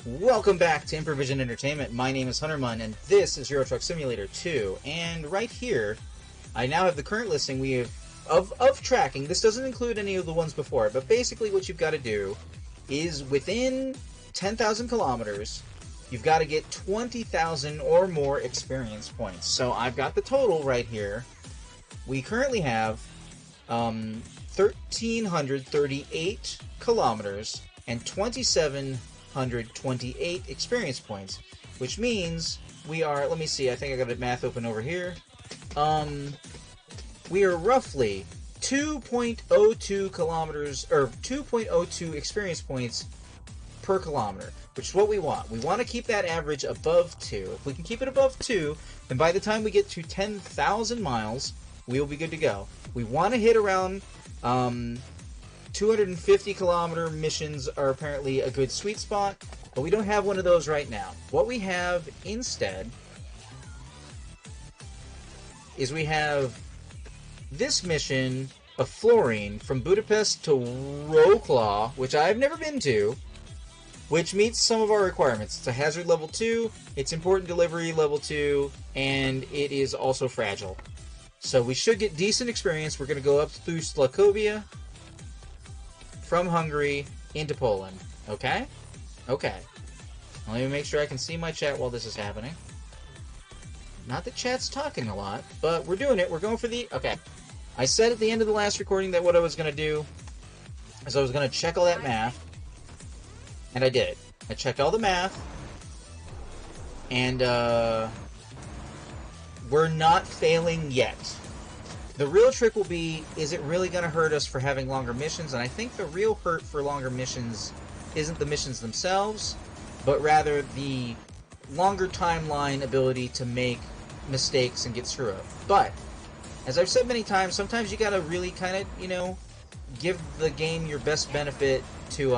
Welcome back to Improvision Entertainment. My name is Hunterman, and this is Euro Truck Simulator 2. And right here, I now have the current listing we have of tracking. This doesn't include any of the ones before it, but basically what you've got to do is within 10,000 kilometers, you've got to get 20,000 or more experience points. So I've got the total right here. We currently have 1,338 kilometers and 2,728 experience points, which means we are, let me see, I think I got the math open over here. We are roughly 2.02 kilometers, or 2.02 experience points per kilometer, which is what we want. We want to keep that average above 2. If we can keep it above 2, then by the time we get to 10,000 miles, we'll be good to go. We want to hit around 250 kilometer missions are apparently a good sweet spot, but we don't have one of those right now. What we have instead is we have this mission of Florine from Budapest to Wrocław, which I've never been to, which meets some of our requirements. It's a hazard level 2, it's important delivery level 2, and it is also fragile. So we should get decent experience. We're going to go up through Slacovia, from Hungary into Poland. Okay? Okay. Let me make sure I can see my chat while this is happening. Not that chat's talking a lot, but we're doing it. We're going for the... Okay. I said at the end of the last recording that what I was going to do is I was going to check all that math. And I did. I checked all the math. And, we're not failing yet. The real trick will be, is it really going to hurt us for having longer missions? And I think the real hurt for longer missions isn't the missions themselves, but rather the longer timeline ability to make mistakes and get screw up. But, as I've said many times, sometimes you got to really kind of, you know, give the game your best benefit to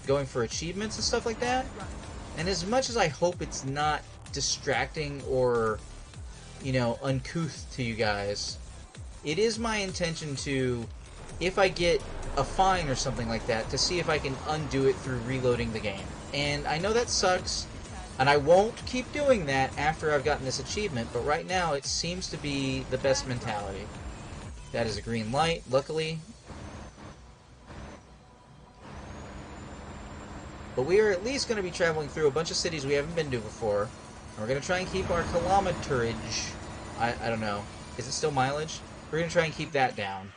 going for achievements and stuff like that. And as much as I hope it's not distracting or, you know, uncouth to you guys, it is my intention to, if I get a fine or something like that, to see if I can undo it through reloading the game. And I know that sucks, and I won't keep doing that after I've gotten this achievement, but right now it seems to be the best mentality. That is a green light, luckily. But we are at least going to be traveling through a bunch of cities we haven't been to before. And we're going to try and keep our kilometerage, I don't know, is it still mileage? We're going to try and keep that down.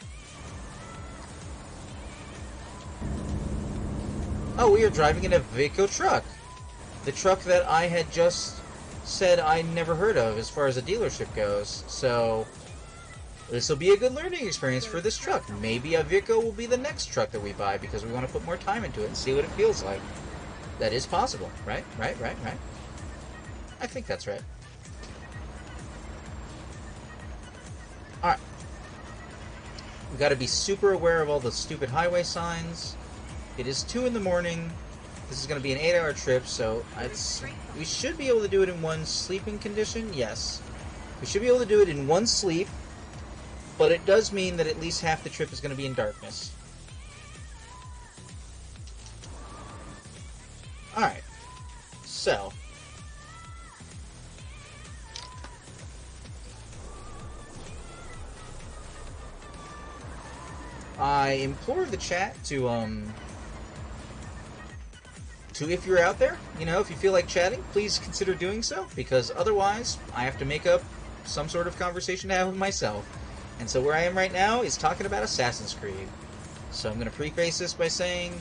Oh, we are driving in a Iveco truck. The truck that I had just said I never heard of as far as a dealership goes. So, this will be a good learning experience for this truck. Maybe Iveco will be the next truck that we buy because we want to put more time into it and see what it feels like. That is possible, right? Right. I think that's right. Alright. We've got to be super aware of all the stupid highway signs. It is 2 in the morning. This is going to be an 8-hour trip, so we should be able to do it in one sleeping condition. Yes. We should be able to do it in one sleep, but it does mean that at least half the trip is going to be in darkness. Alright. So, I implore the chat to if you're out there, you know, if you feel like chatting, please consider doing so, because otherwise I have to make up some sort of conversation to have with myself. And so where I am right now is talking about Assassin's Creed. So I'm going to preface this by saying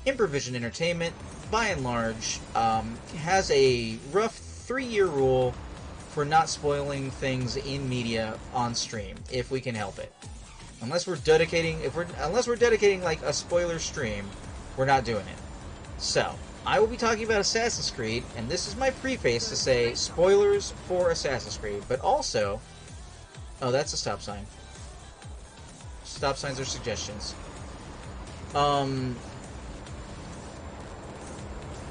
Improvision Entertainment, by and large, has a rough 3-year rule for not spoiling things in media on stream, if we can help it. Unless we're dedicating like a spoiler stream, we're not doing it. So, I will be talking about Assassin's Creed, and this is my preface to say spoilers for Assassin's Creed, but also... Oh, that's a stop sign. Stop signs are suggestions.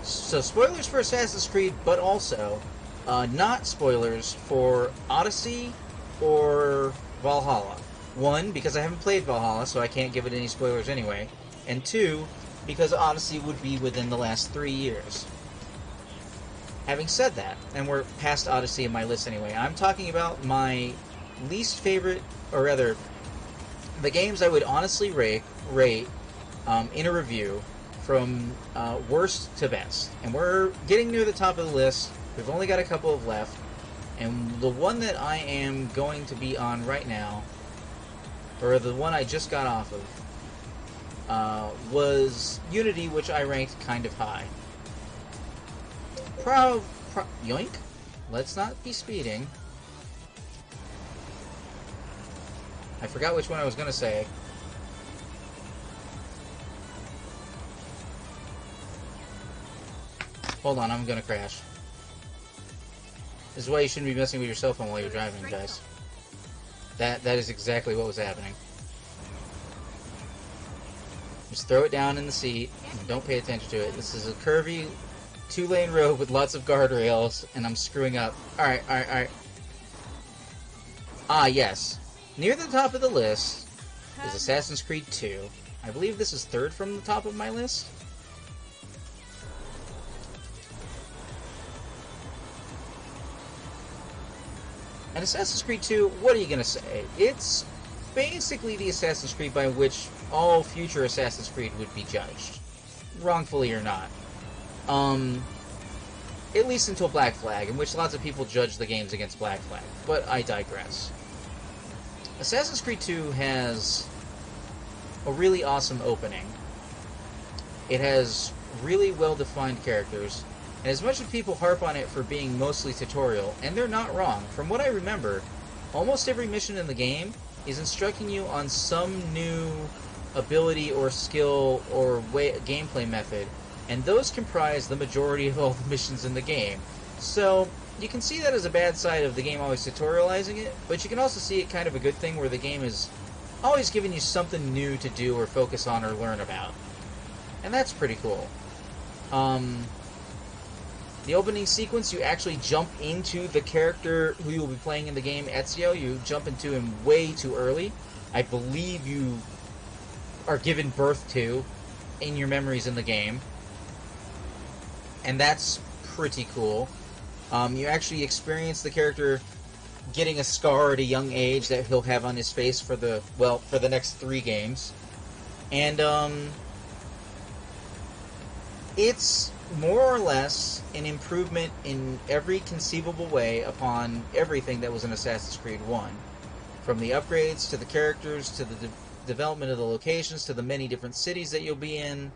So, spoilers for Assassin's Creed, but also not spoilers for Odyssey or Valhalla. 1, because I haven't played Valhalla, so I can't give it any spoilers anyway. And 2, because Odyssey would be within the last 3 years. Having said that, and we're past Odyssey in my list anyway, I'm talking about my least favorite, or rather, the games I would honestly rate in a review from worst to best. And we're getting near the top of the list. We've only got a couple of left. And the one that I am going to be on right now, or the one I just got off of, was Unity, which I ranked kind of high. Yoink. Let's not be speeding. I forgot which one I was going to say. Hold on, I'm going to crash. This is why you shouldn't be messing with your cell phone while you're driving, guys. That is exactly what was happening. Just throw it down in the seat and don't pay attention to it. This is a curvy 2-lane road with lots of guardrails, and I'm screwing up. Alright. Ah, yes. Near the top of the list is Assassin's Creed 2. I believe this is third from the top of my list. And Assassin's Creed 2, what are you going to say? It's basically the Assassin's Creed by which all future Assassin's Creed would be judged. Wrongfully or not. At least until Black Flag, in which lots of people judge the games against Black Flag. But I digress. Assassin's Creed 2 has a really awesome opening. It has really well-defined characters. And as much as people harp on it for being mostly tutorial, and they're not wrong, from what I remember, almost every mission in the game is instructing you on some new ability or skill or gameplay method, and those comprise the majority of all the missions in the game. So, you can see that as a bad side of the game always tutorializing it, but you can also see it kind of a good thing where the game is always giving you something new to do or focus on or learn about. And that's pretty cool. The opening sequence, you actually jump into the character who you'll be playing in the game, Ezio. You jump into him way too early. I believe you are given birth to in your memories in the game. And that's pretty cool. You actually experience the character getting a scar at a young age that he'll have on his face for the next 3 games. And, it's more or less an improvement in every conceivable way upon everything that was in Assassin's Creed 1. From the upgrades, to the characters, to the development of the locations, to the many different cities that you'll be in.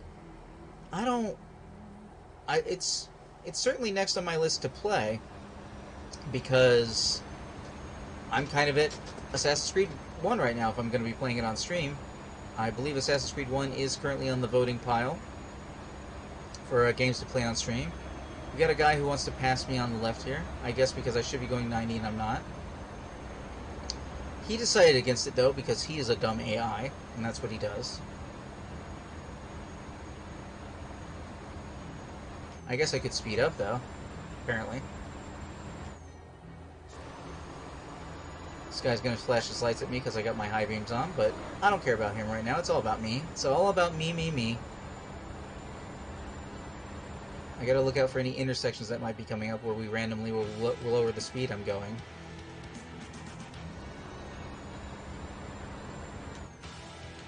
It's certainly next on my list to play, because I'm kind of at Assassin's Creed 1 right now if I'm going to be playing it on stream. I believe Assassin's Creed 1 is currently on the voting pile for games to play on stream. We got a guy who wants to pass me on the left here, I guess because I should be going 90 and I'm not. He decided against it though because he is a dumb AI, and that's what he does. I guess I could speed up though, apparently. This guy's gonna flash his lights at me because I got my high beams on, but I don't care about him right now. It's all about me. It's all about me. I gotta look out for any intersections that might be coming up where we randomly will lower the speed I'm going.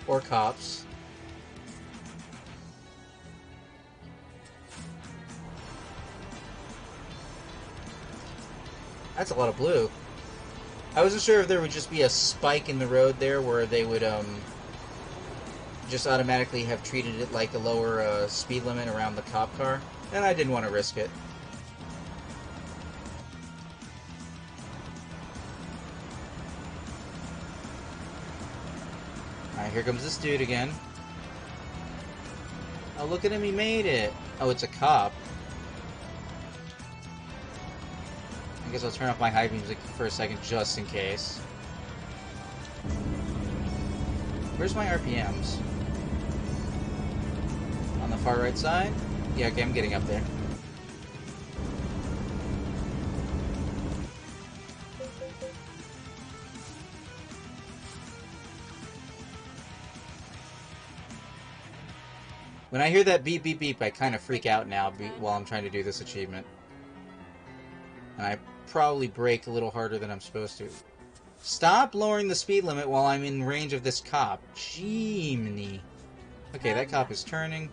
Or cops. That's a lot of blue. I wasn't sure if there would just be a spike in the road there where they would just automatically have treated it like a lower speed limit around the cop car. And I didn't want to risk it. Alright, here comes this dude again. Oh, look at him, he made it! Oh, it's a cop. I guess I'll turn off my high beams for a second just in case. Where's my RPMs? On the far right side? Yeah, okay, I'm getting up there. When I hear that beep beep beep, I kind of freak out now while I'm trying to do this achievement. And I probably brake a little harder than I'm supposed to. Stop lowering the speed limit while I'm in range of this cop. Jeeminy. Okay, that cop is turning.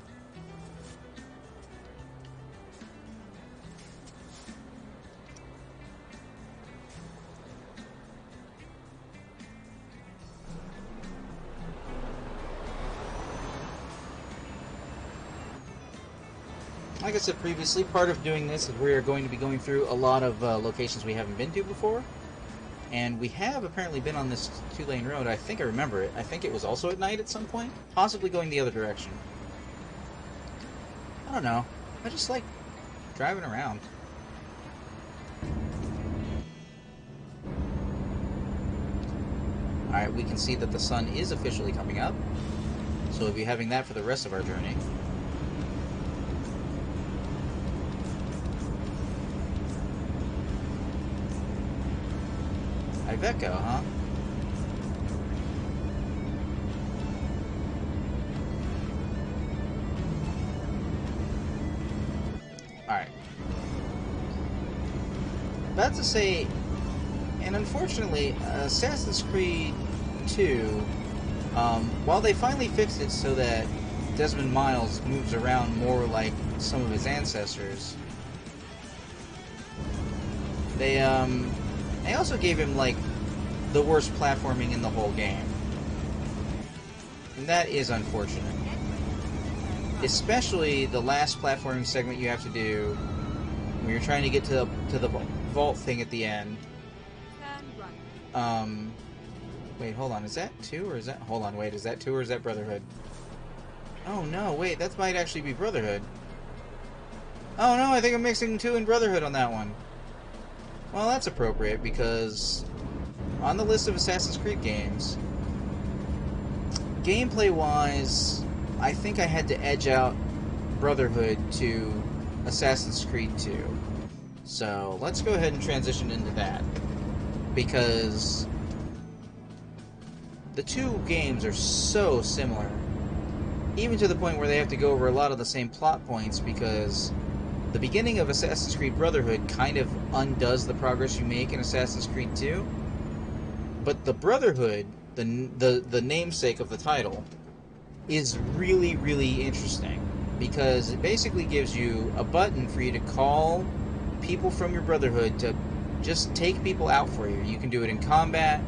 Like I said previously, part of doing this is we are going to be going through a lot of locations we haven't been to before. And we have apparently been on this 2-lane road. I think I remember it. I think it was also at night at some point. Possibly going the other direction. I don't know. I just like driving around. Alright, we can see that the sun is officially coming up. So we'll be having that for the rest of our journey. Iveco, huh? Alright. About to say, and unfortunately, Assassin's Creed 2, while they finally fixed it so that Desmond Miles moves around more like some of his ancestors, they also gave him, like, the worst platforming in the whole game. And that is unfortunate. Especially the last platforming segment you have to do when you're trying to get to the vault thing at the end. Wait, hold on, is that 2 or is that... Hold on, wait, is that 2 or is that Brotherhood? Oh no, wait, that might actually be Brotherhood. Oh no, I think I'm mixing 2 and Brotherhood on that one. Well, that's appropriate, because on the list of Assassin's Creed games, gameplay-wise, I think I had to edge out Brotherhood to Assassin's Creed 2. So, let's go ahead and transition into that, because the two games are so similar, even to the point where they have to go over a lot of the same plot points, because the beginning of Assassin's Creed Brotherhood kind of undoes the progress you make in Assassin's Creed 2. But the Brotherhood, the namesake of the title, is really, really interesting. Because it basically gives you a button for you to call people from your Brotherhood to just take people out for you. You can do it in combat.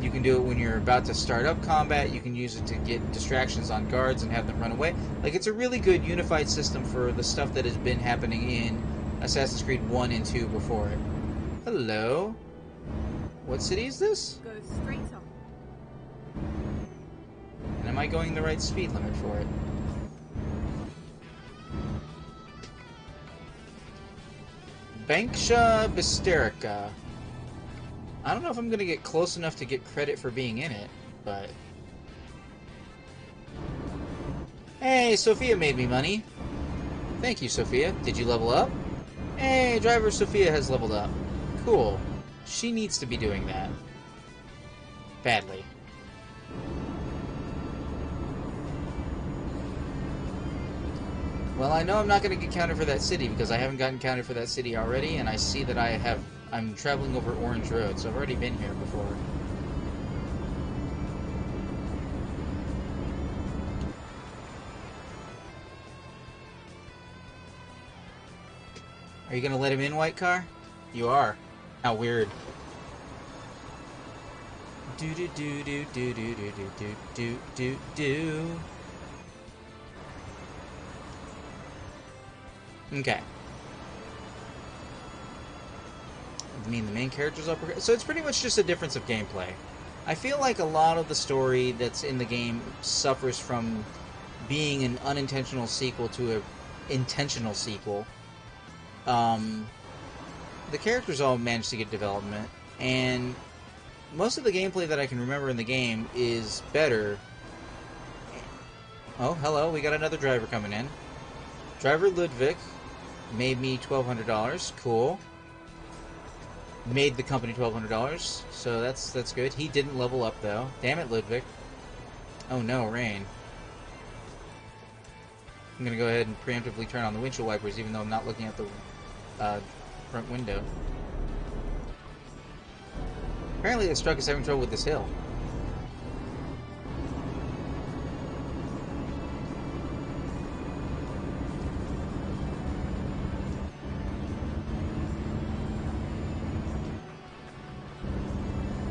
You can do it when you're about to start up combat. You can use it to get distractions on guards and have them run away. Like, it's a really good unified system for the stuff that has been happening in Assassin's Creed 1 and 2 before it. Hello? What city is this? Go straight up. And am I going the right speed limit for it? Banksha Bysterica. I don't know if I'm going to get close enough to get credit for being in it, but... Hey, Sophia made me money. Thank you, Sophia. Did you level up? Hey, driver Sophia has leveled up. Cool. She needs to be doing that. Badly. Well, I know I'm not going to get counted for that city, because I haven't gotten counted for that city already, and I see that I'm traveling over Orange Road, so I've already been here before. Are you gonna let him in, white car? You are. How weird. Do do do do do do do do do do do. Okay. I mean, the main character's upper... So it's pretty much just a difference of gameplay. I feel like a lot of the story that's in the game suffers from being an unintentional sequel to an intentional sequel. The characters all managed to get development, and most of the gameplay that I can remember in the game is better. Oh, hello, we got another driver coming in. Driver Ludwig made me $1,200. Cool. Made the company $1,200, so that's good. He didn't level up, though. Damn it, Ludwig. Oh no, rain. I'm gonna go ahead and preemptively turn on the windshield wipers, even though I'm not looking at the front window. Apparently the truck is having trouble with this hill.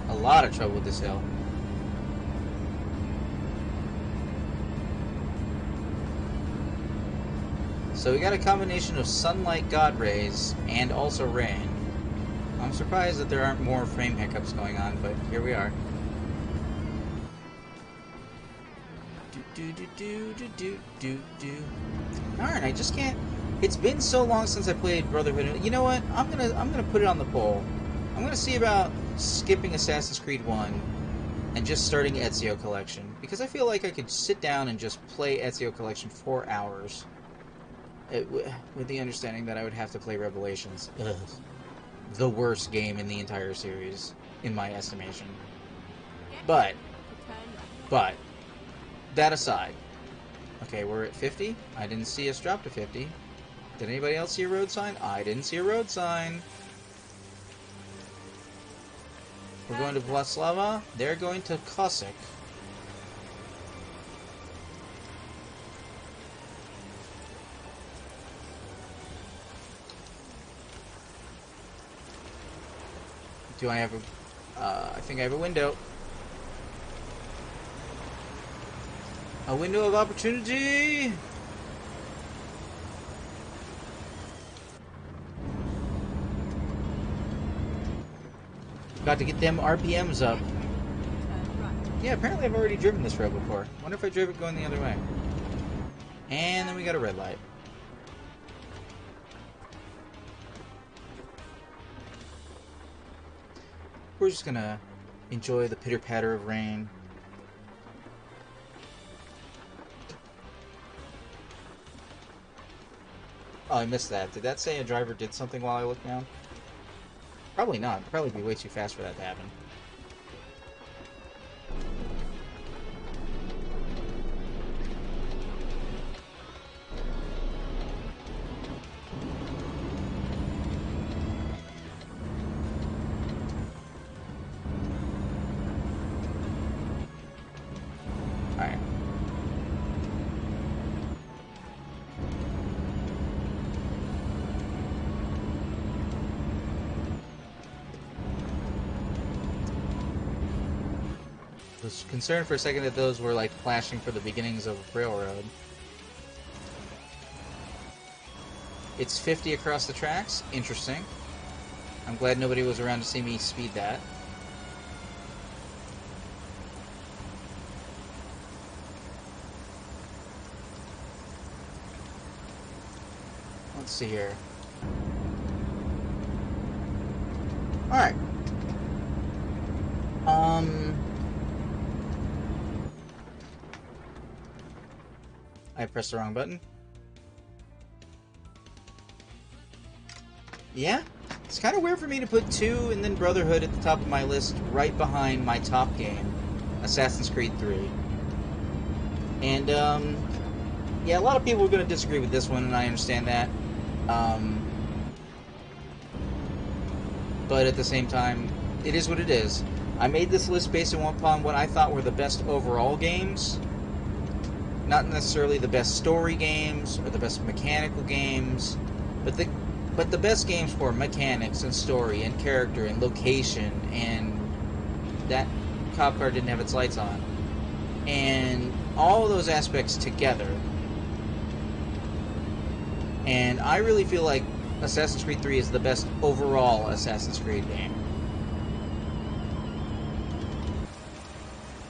A lot of trouble with this hill. So we got a combination of sunlight god rays and also rain. I'm surprised that there aren't more frame hiccups going on, but here we are. Darn, I just can't. It's been so long since I played Brotherhood. You know what? I'm gonna put it on the poll. I'm gonna see about skipping Assassin's Creed 1 and just starting Ezio Collection, because I feel like I could sit down and just play Ezio Collection for hours. With the understanding that I would have to play Revelations. Ugh. The worst game in the entire series, in my estimation. But, that aside. Okay, we're at 50. I didn't see us drop to 50. Did anybody else see a road sign? I didn't see a road sign. We're going to Vlaslava. They're going to Kosik. Do I have a... I think I have a window. A window of opportunity! Got to get them RPMs up. Yeah, apparently I've already driven this road before. Wonder if I drove it going the other way. And then we got a red light. We're just gonna enjoy the pitter-patter of rain. Oh, I missed that. Did that say a driver did something while I looked down? Probably not. It'd probably be way too fast for that to happen. Alright. I was concerned for a second that those were like flashing for the beginnings of a railroad. It's 50 across the tracks. Interesting. I'm glad nobody was around to see me speed that. Let's see here. Alright. I pressed the wrong button. Yeah? It's kind of weird for me to put 2 and then Brotherhood at the top of my list right behind my top game, Assassin's Creed 3. And, yeah, a lot of people are going to disagree with this one, and I understand that. But at the same time, it is what it is. I made this list based upon what I thought were the best overall games. Not necessarily the best story games or the best mechanical games, but the best games for mechanics and story and character and location, and that cop car didn't have its lights on. And all of those aspects together. And I really feel like Assassin's Creed 3 is the best overall Assassin's Creed game.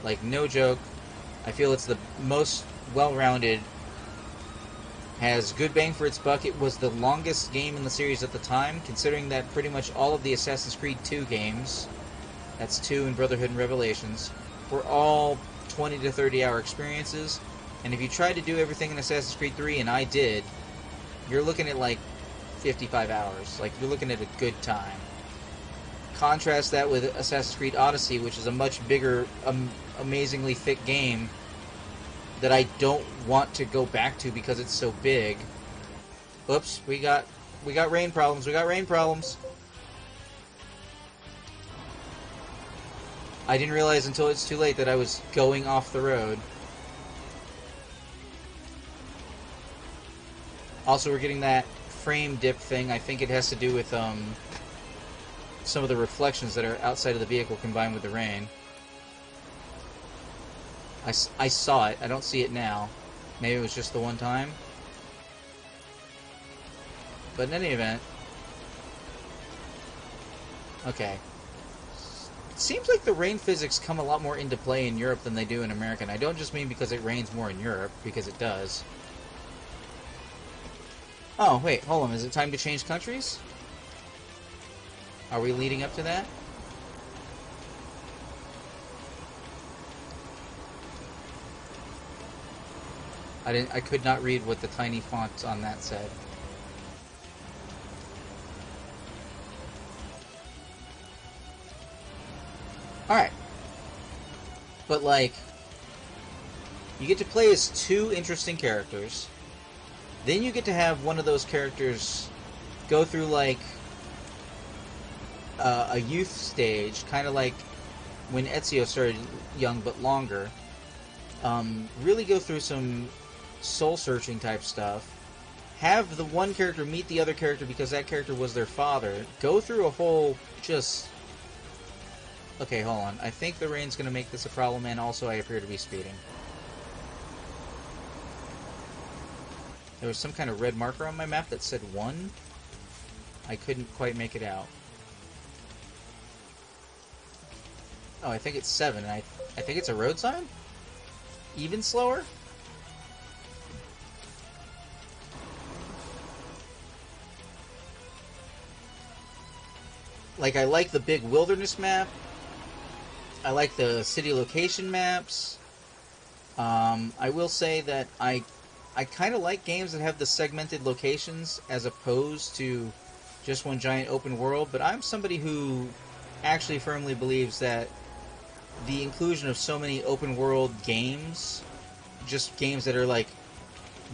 Like, no joke. I feel it's the most well-rounded, has good bang for its buck. It was the longest game in the series at the time, considering that pretty much all of the Assassin's Creed 2 games, that's 2 in Brotherhood and Revelations, were all 20 to 30 hour experiences. And if you tried to do everything in Assassin's Creed 3, and I did, you're looking at like 55 hours. Like, you're looking at a good time. Contrast that with Assassin's Creed Odyssey, which is a much bigger, amazingly thick game that I don't want to go back to because it's so big. Oops, we got rain problems. We got rain problems. I didn't realize until it's too late that I was going off the road. Also, we're getting that frame dip thing. I think it has to do with some of the reflections that are outside of the vehicle combined with the rain. I saw it. I don't see it now. Maybe it was just the one time. But in any event... Okay. It seems like the rain physics come a lot more into play in Europe than they do in America. And I don't just mean because it rains more in Europe, because it does. Oh, wait, hold on. Is it time to change countries? Are we leading up to that? I could not read what the tiny font on that said. Alright. But, like, you get to play as two interesting characters. Then you get to have one of those characters go through, like, a youth stage, kind of like when Ezio started young but longer. Really go through some soul-searching type stuff. Have the one character meet the other character because that character was their father. Go through a whole just... Okay, hold on. I think the rain's going to make this a problem, and also I appear to be speeding. There was some kind of red marker on my map that said 1. I couldn't quite make it out. Oh, I think it's 7. I think it's a road sign? Even slower? Like, I like the big wilderness map. I like the city location maps. I will say that I kind of like games that have the segmented locations as opposed to just one giant open world, but I'm somebody who actually firmly believes that the inclusion of so many open world games, just games that are like,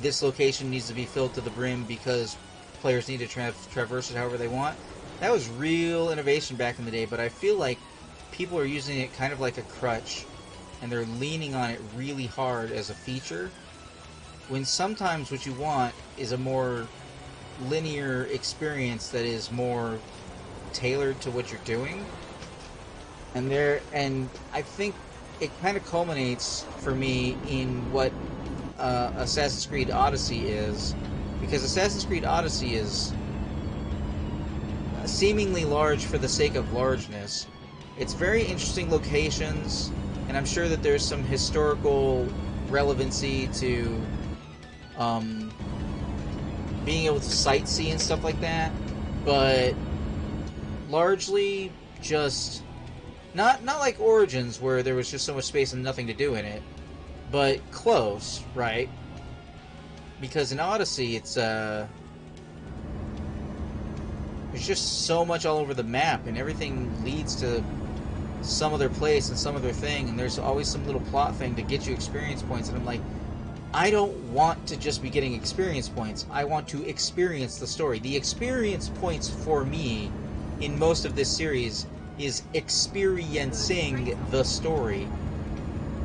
this location needs to be filled to the brim because players need to traverse it however they want, that was real innovation back in the day, but I feel like people are using it kind of like a crutch, and they're leaning on it really hard as a feature, when sometimes what you want is a more linear experience that is more tailored to what you're doing. And I think it kind of culminates for me in what Assassin's Creed Odyssey is, because Assassin's Creed Odyssey is seemingly large for the sake of largeness. It's very interesting locations, and I'm sure that there's some historical relevancy to being able to sightsee and stuff like that, but largely just not like Origins, where there was just so much space and nothing to do in it, but close, right? Because in Odyssey, it's there's just so much all over the map, and everything leads to some other place and some other thing, and there's always some little plot thing to get you experience points, and I'm like, I don't want to just be getting experience points. I want to experience the story. The experience points for me in most of this series is experiencing the story.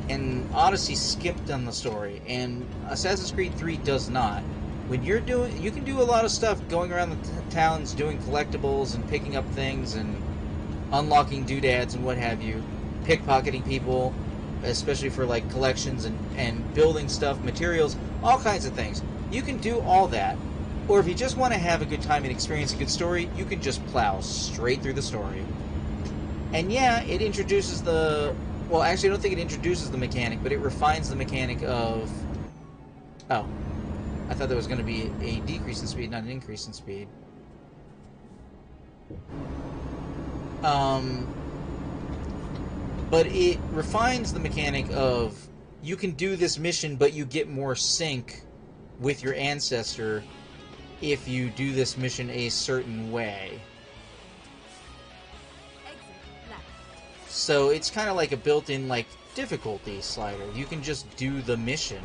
And Odyssey skipped on the story, and Assassin's Creed 3 does not. When you're doing, you can do a lot of stuff going around the towns doing collectibles and picking up things and unlocking doodads and what have you, pickpocketing people, especially for like collections and building stuff, materials, all kinds of things. You can do all that. Or if you just want to have a good time and experience a good story, you can just plow straight through the story. And yeah, it introduces the... Well, actually, I don't think it introduces the mechanic, but it refines the mechanic of... Oh. I thought there was going to be a decrease in speed, not an increase in speed. But it refines the mechanic of, you can do this mission, but you get more sync with your ancestor if you do this mission a certain way. So it's kind of like a built-in, like, difficulty slider. You can just do the mission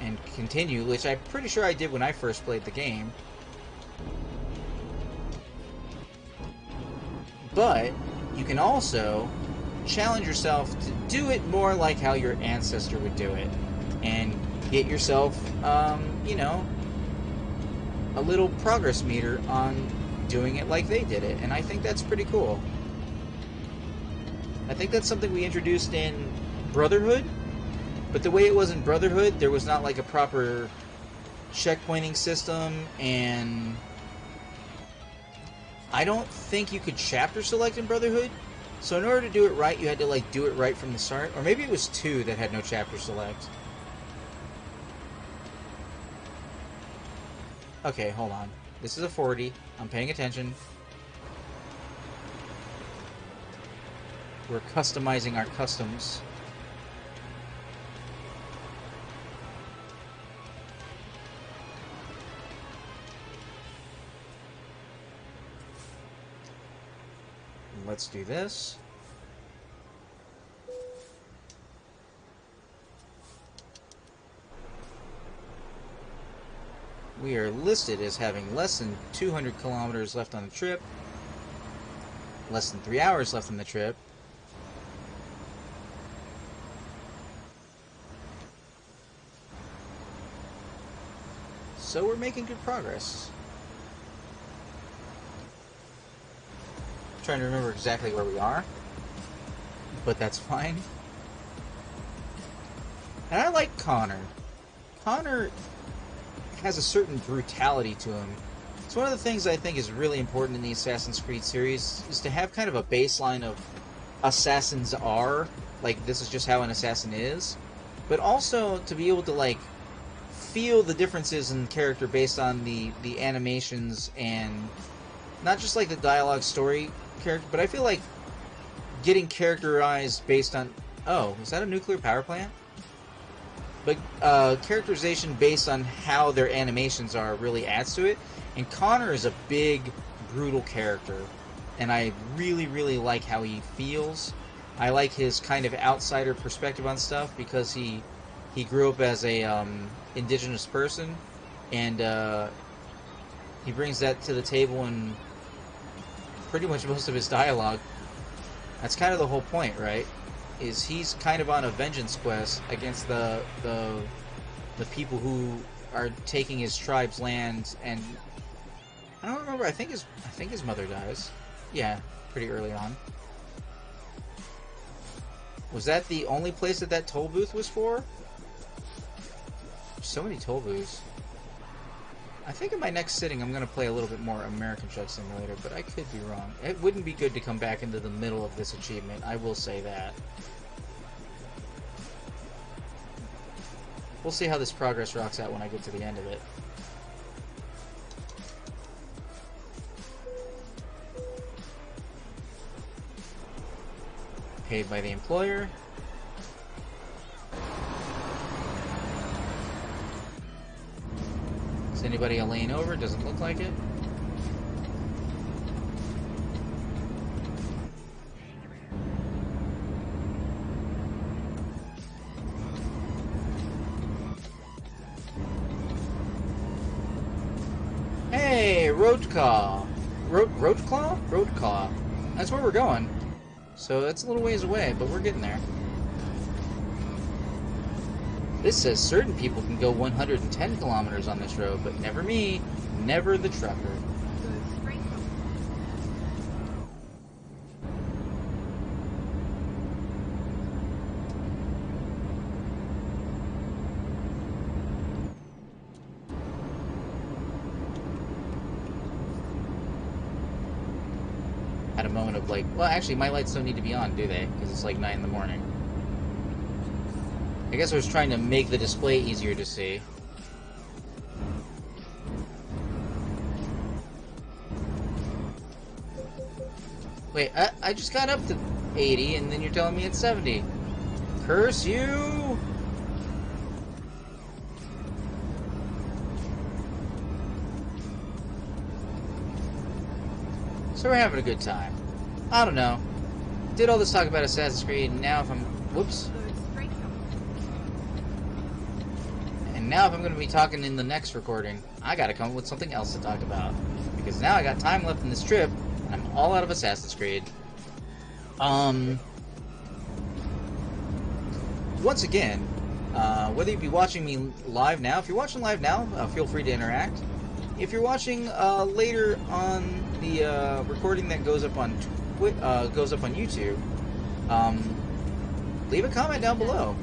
and continue, which I'm pretty sure I did when I first played the game. But you can also challenge yourself to do it more like how your ancestor would do it, and get yourself, you know, a little progress meter on doing it like they did it, and I think that's pretty cool. I think that's something we introduced in Brotherhood, but the way it was in Brotherhood, there was not like a proper checkpointing system, and I don't think you could chapter select in Brotherhood. So in order to do it right, you had to like do it right from the start, or maybe it was 2 that had no chapter select. Okay, hold on. This is a 40. I'm paying attention. We're customizing our customs. Let's do this. We are listed as having less than 200 kilometers left on the trip. Less than 3 hours left on the trip. So we're making good progress. Trying to remember exactly where we are, but that's fine. And I like Connor. Connor has a certain brutality to him. It's one of the things I think is really important in the Assassin's Creed series, is to have kind of a baseline of assassins are, like this is just how an assassin is, but also to be able to like feel the differences in character based on the animations, and not just like the dialogue story character, but I feel like getting characterized based on, oh, is that a nuclear power plant? But characterization based on how their animations are really adds to it. And Connor is a big, brutal character, and I really, really like how he feels. I like his kind of outsider perspective on stuff, because he grew up as a indigenous person, and he brings that to the table in pretty much most of his dialogue. That's kind of the whole point, right? Is he's kind of on a vengeance quest against the people who are taking his tribe's land, and I don't remember. I think his mother dies. Yeah, pretty early on. Was that the only place that toll booth was for? So many toll booths. I think in my next sitting I'm going to play a little bit more American Truck Simulator, but I could be wrong. It wouldn't be good to come back into the middle of this achievement, I will say that. We'll see how this progress rocks out when I get to the end of it. Paid by the employer. Is anybody a lane over? Doesn't look like it. Hey, Roadclaw. Roadclaw? Roadclaw. That's where we're going. So that's a little ways away, but we're getting there. This says certain people can go 110 kilometers on this road, but never me. Never the trucker. Had a moment of like, well, actually, my lights don't need to be on, do they? Because it's like 9 in the morning. I guess I was trying to make the display easier to see. Wait, I just got up to 80, and then you're telling me it's 70. Curse you! So we're having a good time. I don't know. Did all this talk about Assassin's Creed, and now if I'm... Whoops. And now if I'm going to be talking in the next recording, I gotta come up with something else to talk about. Because now I got time left in this trip, and I'm all out of Assassin's Creed. once again, whether you be watching me live now, if you're watching live now, feel free to interact. If you're watching later on the recording that goes up on YouTube, leave a comment down below.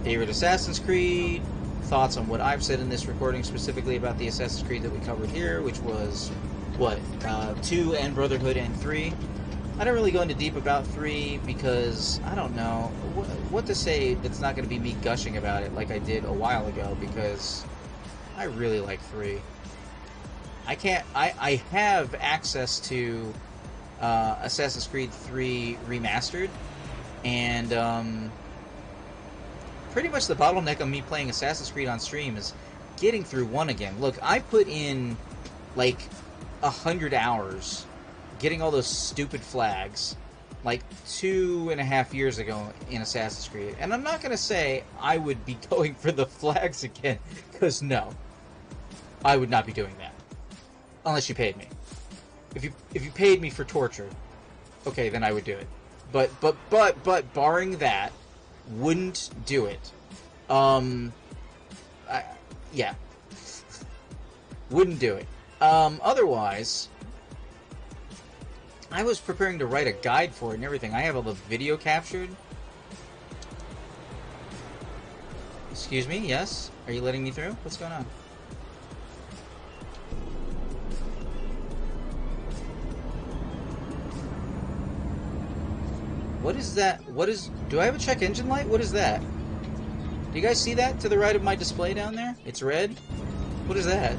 Favorite Assassin's Creed, thoughts on what I've said in this recording specifically about the Assassin's Creed that we covered here, which was, what, 2 and Brotherhood and 3. I don't really go into deep about 3 because I don't know what to say that's not going to be me gushing about it like I did a while ago, because I really like 3. I have access to Assassin's Creed 3 Remastered, and pretty much the bottleneck of me playing Assassin's Creed on stream is getting through 1 again. Look, I put in like 100 hours getting all those stupid flags like 2.5 years ago in Assassin's Creed, and I'm not gonna say I would be going for the flags again, because no, I would not be doing that unless you paid me. If you paid me for torture, okay, then I would do it. But barring that, wouldn't do it. Yeah, wouldn't do it. Otherwise, I was preparing to write a guide for it and everything. I have all the video captured. Excuse me, yes? Are you letting me through? What's going on? What is that? Do I have a check engine light? What is that? Do you guys see that to the right of my display down there? It's red? What is that?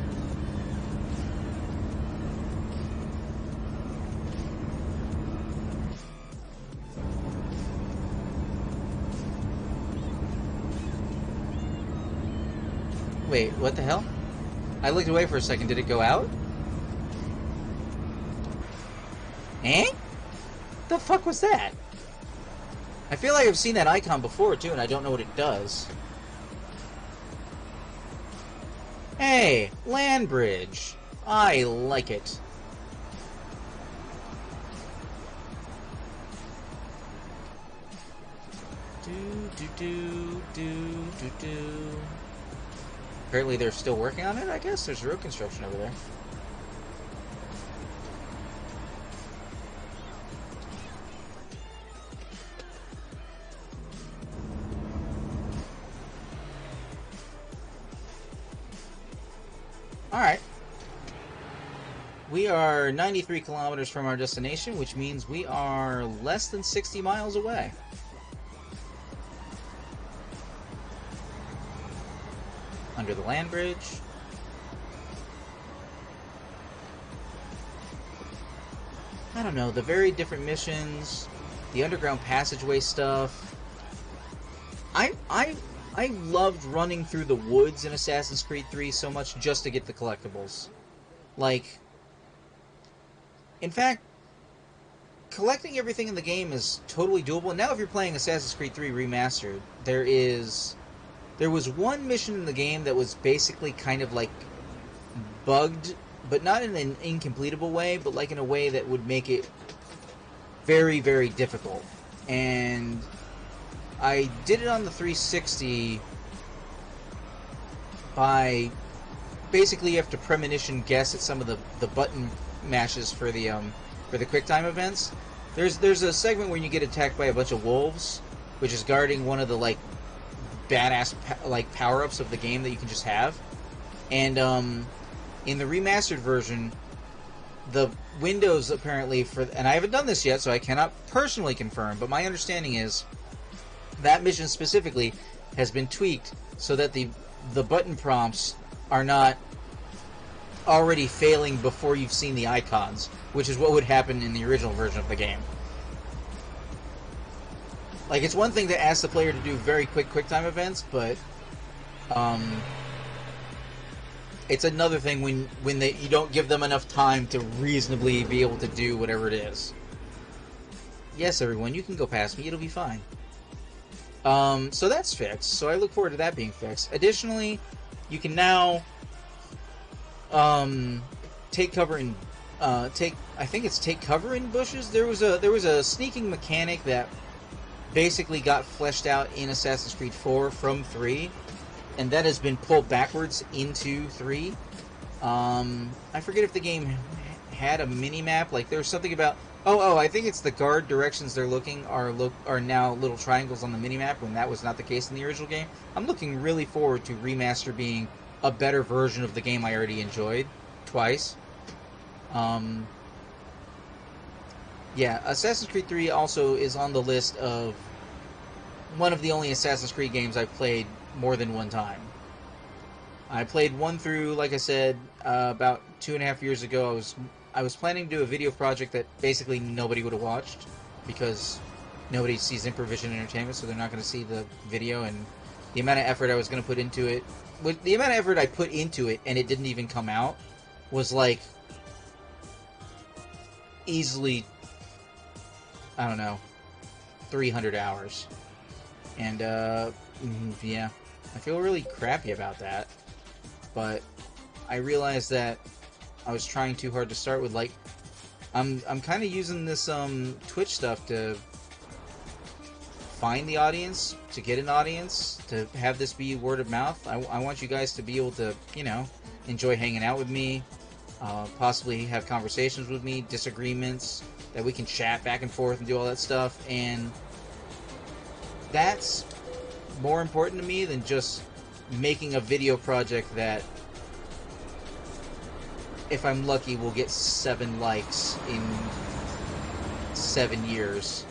Wait, what the hell? I looked away for a second. Did it go out? Eh? The fuck was that? I feel like I've seen that icon before, too, and I don't know what it does. Hey, land bridge. I like it. Do. Apparently they're still working on it, I guess. There's road construction over there. Alright. We are 93 kilometers from our destination, which means we are less than 60 miles away. Under the land bridge. I don't know, the very different missions, the underground passageway stuff. I loved running through the woods in Assassin's Creed 3 so much just to get the collectibles. Like, in fact, collecting everything in the game is totally doable. And now if you're playing Assassin's Creed 3 Remastered, there was one mission in the game that was basically kind of like bugged, but not in an incompletable way, but like in a way that would make it very, very difficult. And I did it on the 360 by basically you have to premonition guess at some of the button mashes for the QuickTime events. There's a segment where you get attacked by a bunch of wolves, which is guarding one of the like badass power-ups of the game that you can just have. And in the remastered version, the windows apparently and I haven't done this yet, so I cannot personally confirm, but my understanding is that mission specifically has been tweaked so that the button prompts are not already failing before you've seen the icons, which is what would happen in the original version of the game. Like, it's one thing to ask the player to do very quick QuickTime events, but it's another thing when you don't give them enough time to reasonably be able to do whatever it is. Yes, everyone, you can go past me. It'll be fine. So that's fixed. So I look forward to that being fixed. Additionally, you can now take cover in I think it's take cover in bushes. There was a sneaking mechanic that basically got fleshed out in Assassin's Creed 4 from 3, and that has been pulled backwards into 3. I forget if the game had a mini map. Like there's something about I think it's the guard directions they're looking are now little triangles on the mini map when that was not the case in the original game. I'm looking really forward to Remaster being a better version of the game I already enjoyed twice. Yeah, Assassin's Creed 3 also is on the list of one of the only Assassin's Creed games I've played more than one time. I played 1 through, like I said, about 2.5 years ago. I was planning to do a video project that basically nobody would have watched because nobody sees Improvision Entertainment, so they're not going to see the video. And the amount of effort I was going to put into it, the amount of effort I put into it, and it didn't even come out, was like easily, I don't know, 300 hours. And yeah, I feel really crappy about that. But I realized that I was trying too hard to start with. Like, I'm kind of using this Twitch stuff to find the audience, to get an audience, to have this be word of mouth. I want you guys to be able to, you know, enjoy hanging out with me, possibly have conversations with me, disagreements, that we can chat back and forth and do all that stuff. And that's more important to me than just making a video project that, if I'm lucky, will get 7 likes in 7 years.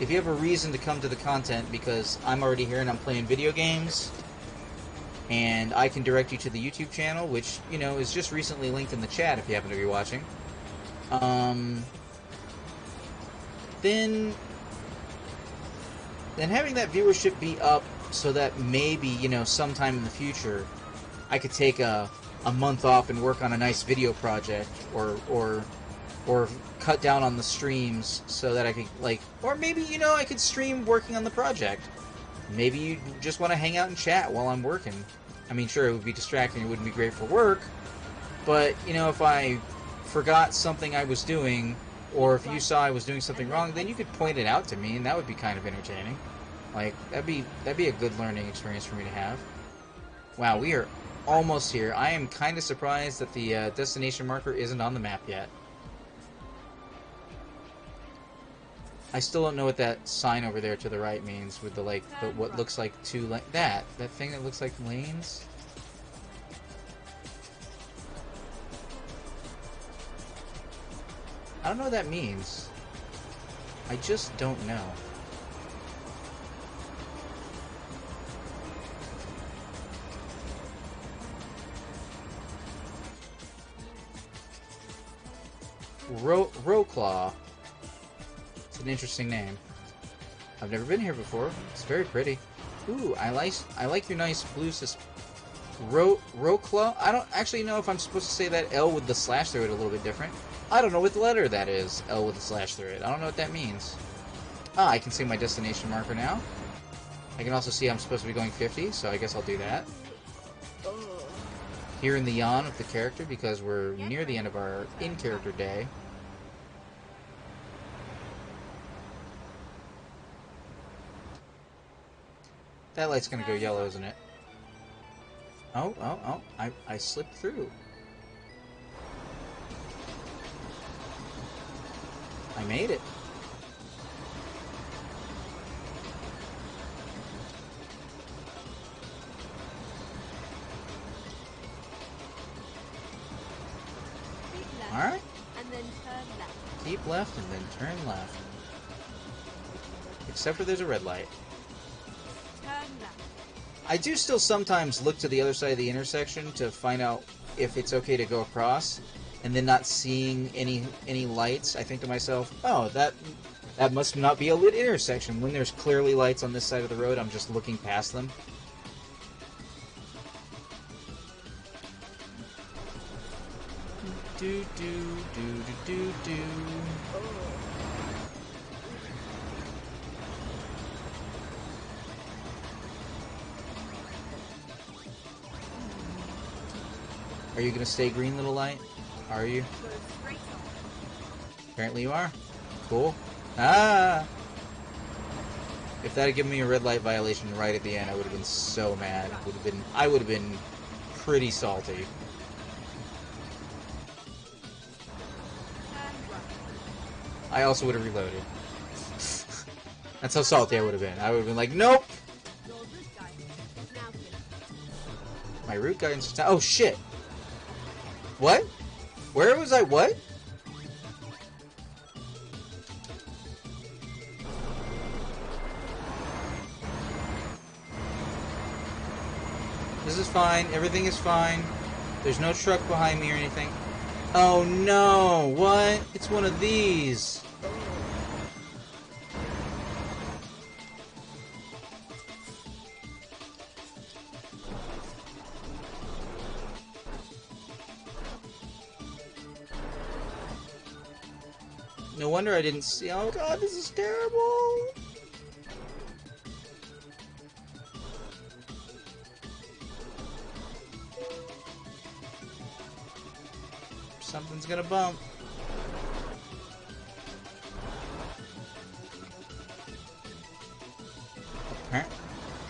If you have a reason to come to the content because I'm already here and I'm playing video games, and I can direct you to the YouTube channel, which, you know, is just recently linked in the chat if you happen to be watching, then having that viewership be up so that maybe, you know, sometime in the future I could take a month off and work on a nice video project, or cut down on the streams so that I could, like, or maybe, you know, I could stream working on the project. Maybe you just want to hang out and chat while I'm working. I mean, sure, it would be distracting, it wouldn't be great for work, but, you know, if I forgot something I was doing, or if you saw I was doing something wrong, then you could point it out to me, and that would be kind of entertaining. Like, that'd be a good learning experience for me to have. Wow, we are almost here. I am kind of surprised that the destination marker isn't on the map yet. I still don't know what that sign over there to the right means with the, like, what looks like two that thing that looks like lanes. I don't know what that means. I just don't know. Rowclaw. It's an interesting name. I've never been here before. It's very pretty. Ooh, I like your nice blue Rowclaw? I don't actually know if I'm supposed to say that L with the slash through it a little bit different. I don't know what letter that is, L with the slash through it. I don't know what that means. Ah, I can see my destination marker now. I can also see I'm supposed to be going 50, so I guess I'll do that. Here in the yawn of the character, because we're near the end of our in-character day. That light's gonna go yellow, isn't it? Oh, I slipped through. I made it. Alright. And then turn left. Keep left and then turn left. Except for there's a red light. Turn left. I do still sometimes look to the other side of the intersection to find out if it's okay to go across, and then not seeing any lights, I think to myself, oh, that must not be a lit intersection. When there's clearly lights on this side of the road, I'm just looking past them. Do do do do do do. Are you gonna stay green, little light? Are you? Go straight on. Apparently you are. Cool. Ah! If that had given me a red light violation right at the end, I would have been so mad. I would have been pretty salty. Turn right. I also would have reloaded. That's how salty I would have been. I would have been like, nope! Your route guidance is now finished. My route guidance is... Oh, shit! What? Where was I? What? This is fine. Everything is fine. There's no truck behind me or anything. Oh no! What? It's one of these! No wonder I didn't see. Oh god, this is terrible! Something's gonna bump.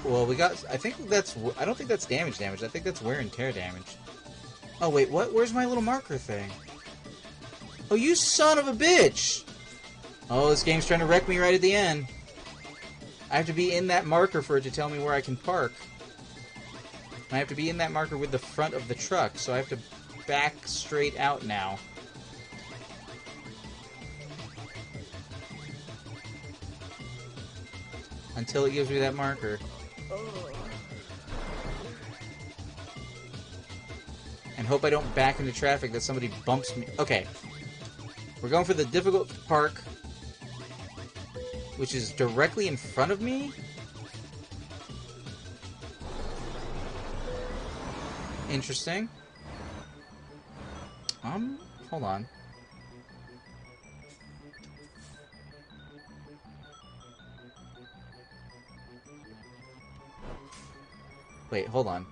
Well, we got... I think that's... I don't think that's damage. I think that's wear and tear damage. Oh, wait, what? Where's my little marker thing? Oh, you son of a bitch! Oh, this game's trying to wreck me right at the end. I have to be in that marker for it to tell me where I can park. I have to be in that marker with the front of the truck, so I have to back straight out now. Until it gives me that marker. And hope I don't back into traffic that somebody bumps me. Okay. We're going for the difficult park, which is directly in front of me. Interesting. Hold on. Wait, hold on.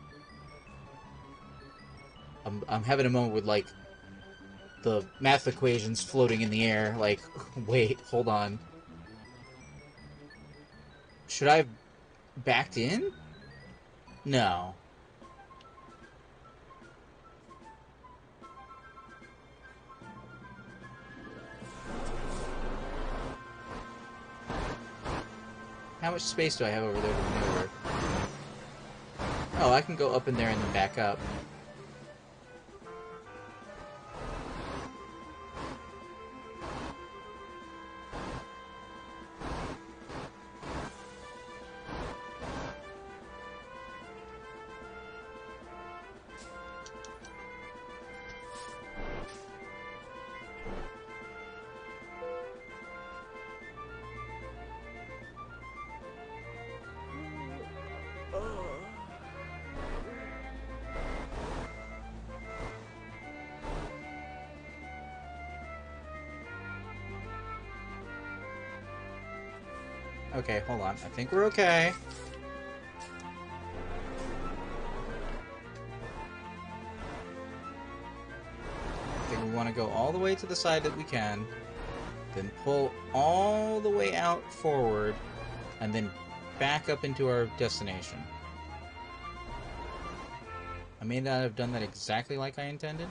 I'm having a moment with, like, the math equations floating in the air. Like, wait, hold on. Should I have backed in? No. How much space do I have over there to maneuver? Oh, I can go up in there and then back up. Okay, hold on. I think we're okay. I think we want to go all the way to the side that we can, then pull all the way out forward, and then back up into our destination. I may not have done that exactly like I intended.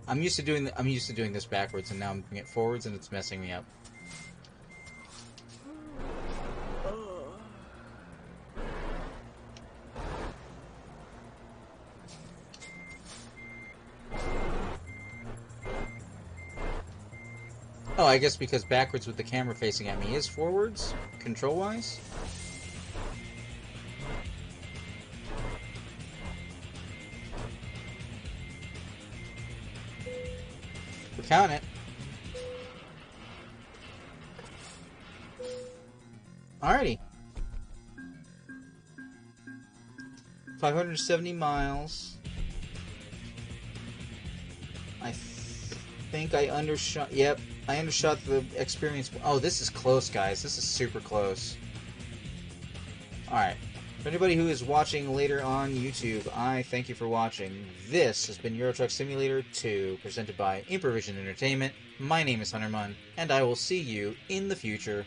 I'm used to doing this backwards, and now I'm doing it forwards, and it's messing me up. Oh, I guess because backwards with the camera facing at me is forwards, control-wise? We're counting it. Alrighty. 570 miles. I think I undershot... Yep, I undershot the experience... Oh, this is close, guys. This is super close. Alright. For anybody who is watching later on YouTube, I thank you for watching. This has been Euro Truck Simulator 2, presented by Improvision Entertainment. My name is Hunter Munn, and I will see you in the future.